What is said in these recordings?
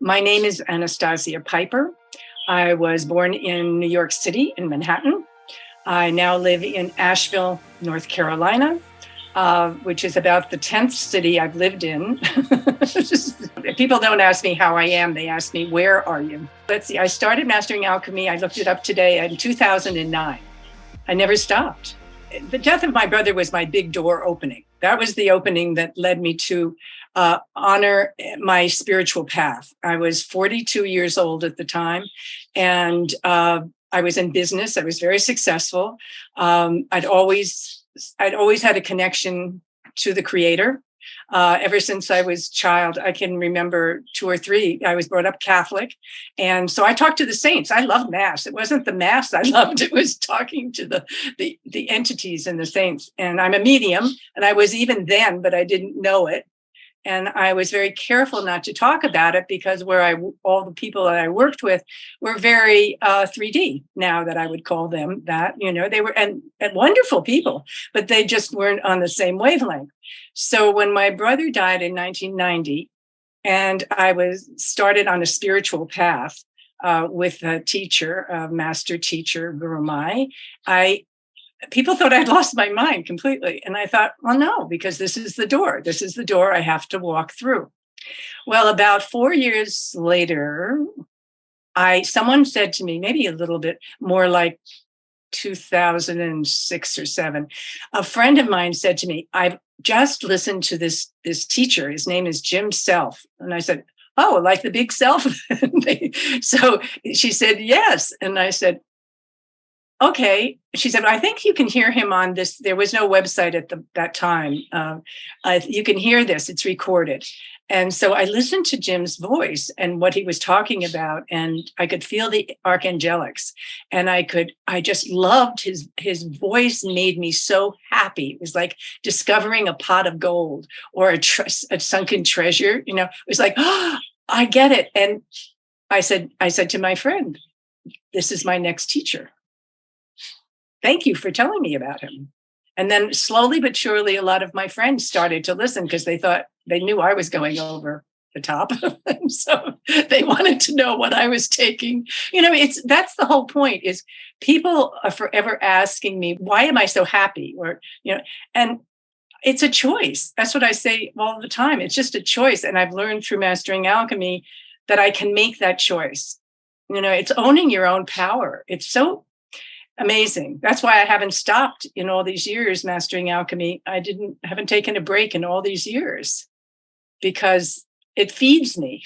My name is Anastasia Piper. I was born in New York City in Manhattan. I now live in Asheville, North Carolina, which is about the 10th city I've lived in. People don't ask me how I am. They ask me, where are you? Let's see. I started Mastering Alchemy. I looked it up today in 2009. I never stopped. The death of my brother was my big door opening. That was the opening that led me to honor my spiritual path. I was 42 years old at the time, and I was in business. I was very successful. I'd always had a connection to the Creator. Ever since I was a child, I can remember 2 or 3. I was brought up Catholic. And so I talked to the saints. I loved Mass. It wasn't the Mass I loved. It was talking to the entities and the saints. And I'm a medium, and I was even then, but I didn't know it. And I was very careful not to talk about it because all the people that I worked with were very 3D now that I would call them that, they were and wonderful people, but they just weren't on the same wavelength. So when my brother died in 1990, and I started on a spiritual path with a teacher, a master teacher, Guru Mai, people thought I'd lost my mind completely. And I thought, well, no, because this is the door. This is the door I have to walk through. Well, about 4 years later, someone said to me, maybe a little bit more like 2006 or 7, a friend of mine said to me, I've just listened to this teacher. His name is Jim Self. And I said, oh, like the big self? So she said, yes. And I said, okay. She said, I think you can hear him on this. There was no website at that time. You can hear this. It's recorded. And so I listened to Jim's voice and what he was talking about, and I could feel the archangelics. And I just loved his voice. Made me so happy. It was like discovering a pot of gold or a sunken treasure. It was like, oh, I get it. And I said to my friend, this is my next teacher. Thank you for telling me about him. And then slowly but surely, a lot of my friends started to listen because they thought they knew I was going over the top. And so they wanted to know what I was taking. That's the whole point, is people are forever asking me, why am I so happy? And it's a choice. That's what I say all the time. It's just a choice. And I've learned through Mastering Alchemy that I can make that choice. It's owning your own power. It's so amazing. That's why I haven't stopped in all these years mastering alchemy. I haven't taken a break in all these years because it feeds me.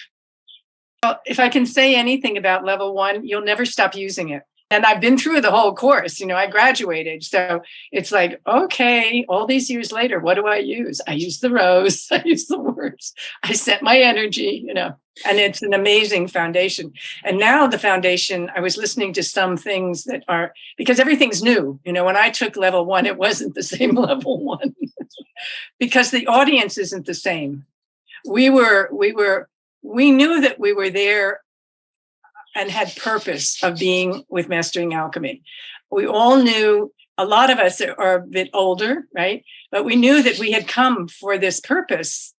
Well, if I can say anything about level 1, you'll never stop using it. And I've been through the whole course. I graduated. So it's like, okay, all these years later, what do I use? I use the rose. I use the words. I set my energy, and it's an amazing foundation. And now the foundation, I was listening to some things that are, because everything's new. When I took level 1, it wasn't the same level 1 because the audience isn't the same. We knew that we were there and had purpose of being with Mastering Alchemy. We all knew, a lot of us are a bit older, right? But we knew that we had come for this purpose,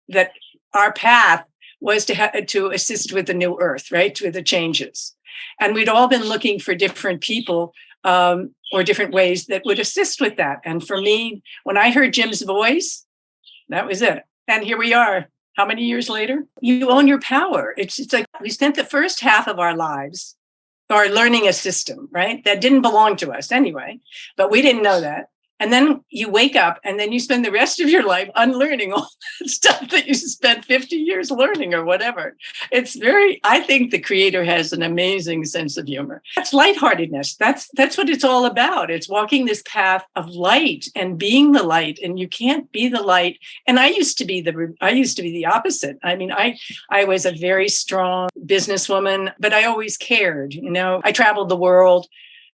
that our path was to assist with the new earth, right? With the changes. And we'd all been looking for different people or different ways that would assist with that. And for me, when I heard Jim's voice, that was it. And here we are. How many years later? You own your power. It's like we spent the first half of our lives learning a system, right? That didn't belong to us anyway, but we didn't know that. And then you wake up and then you spend the rest of your life unlearning all that stuff that you spent 50 years learning or whatever. I think the Creator has an amazing sense of humor. That's lightheartedness. That's what it's all about. It's walking this path of light and being the light. And you can't be the light. And I used to be the opposite. I mean, I was a very strong businesswoman, but I always cared. I traveled the world.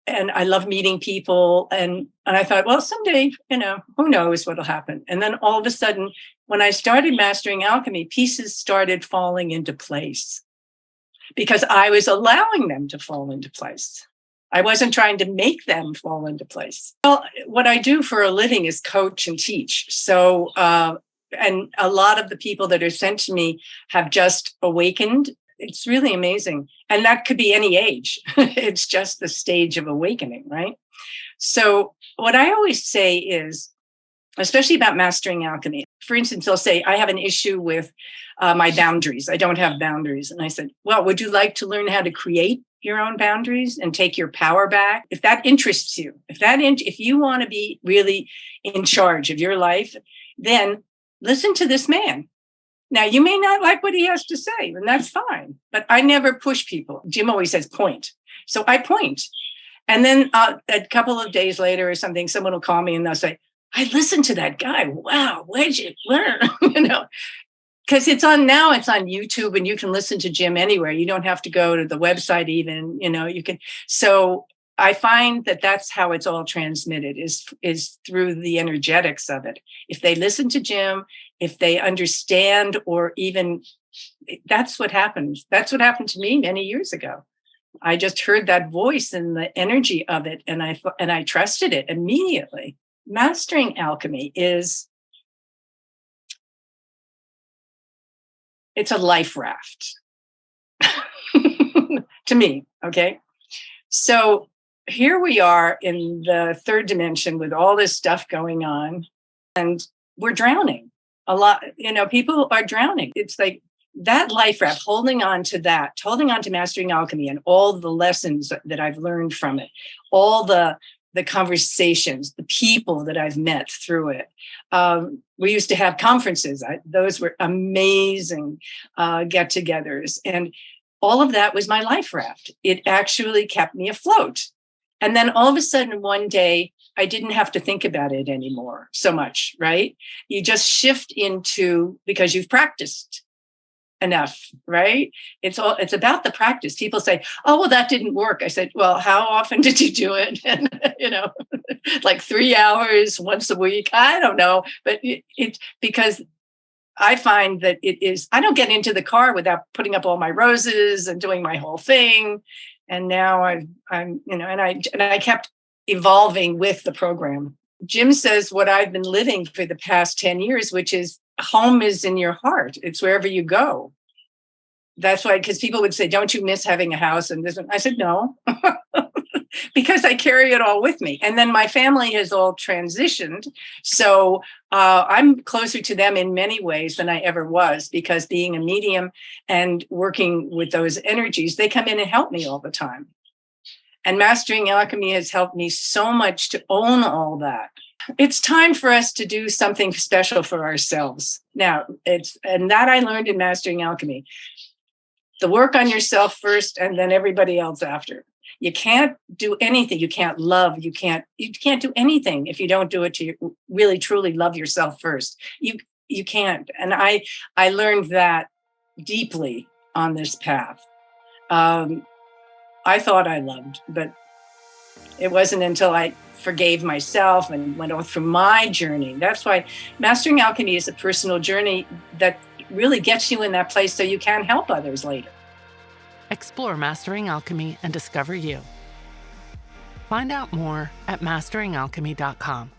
And I love meeting people. And I thought, well, someday, who knows what'll happen. And then all of a sudden, when I started Mastering Alchemy, pieces started falling into place because I was allowing them to fall into place. I wasn't trying to make them fall into place. Well, what I do for a living is coach and teach. So And a lot of the people that are sent to me have just awakened. It's really amazing. And that could be any age. It's just the stage of awakening, right? So what I always say is, especially about mastering alchemy, for instance, they'll say, I have an issue with my boundaries. I don't have boundaries. And I said, well, would you like to learn how to create your own boundaries and take your power back? If that interests you, if you want to be really in charge of your life, then listen to this man. Now, you may not like what he has to say, and that's fine. But I never push people. Jim always says point. So I point. And then a couple of days later or something, someone will call me and they'll say, I listened to that guy. Wow, where'd you learn? Because it's on YouTube, and you can listen to Jim anywhere. You don't have to go to the website even, you can. So I find that that's how it's all transmitted is through the energetics of it. If they listen to Jim, if they understand, or even that's what happens. That's what happened to me many years ago. I just heard that voice and the energy of it, and I trusted it immediately. Mastering alchemy it's a life raft to me. Okay. So here we are in the third dimension with all this stuff going on, and we're drowning a lot. People are drowning. It's like that life raft, holding on to Mastering Alchemy and all the lessons that I've learned from it, all the conversations, the people that I've met through it. We used to have conferences. Those were amazing get-togethers. And all of that was my life raft. It actually kept me afloat. And then all of a sudden, one day, I didn't have to think about it anymore so much, right? You just shift into, because you've practiced enough, right? It's about the practice. People say, oh, well, that didn't work. I said, well, how often did you do it? And, like 3 hours once a week. I don't know. But it's because I find that I don't get into the car without putting up all my roses and doing my whole thing. And now I kept evolving with the program. Jim says what I've been living for the past 10 years, which is home is in your heart. It's wherever you go. That's why, because people would say, don't you miss having a house? And this, I said, no, because I carry it all with me. And then my family has all transitioned. So I'm closer to them in many ways than I ever was, because being a medium and working with those energies, they come in and help me all the time. And Mastering Alchemy has helped me so much to own all that. It's time for us to do something special for ourselves. Now, and that I learned in Mastering Alchemy. The work on yourself first, and then everybody else after. You can't do anything. You can't love. You can't do anything if you don't do it to really, truly love yourself first. You can't. And I learned that deeply on this path. I thought I loved, but it wasn't until I forgave myself and went through my journey. That's why Mastering Alchemy is a personal journey that really gets you in that place so you can help others later. Explore Mastering Alchemy and discover you. Find out more at masteringalchemy.com.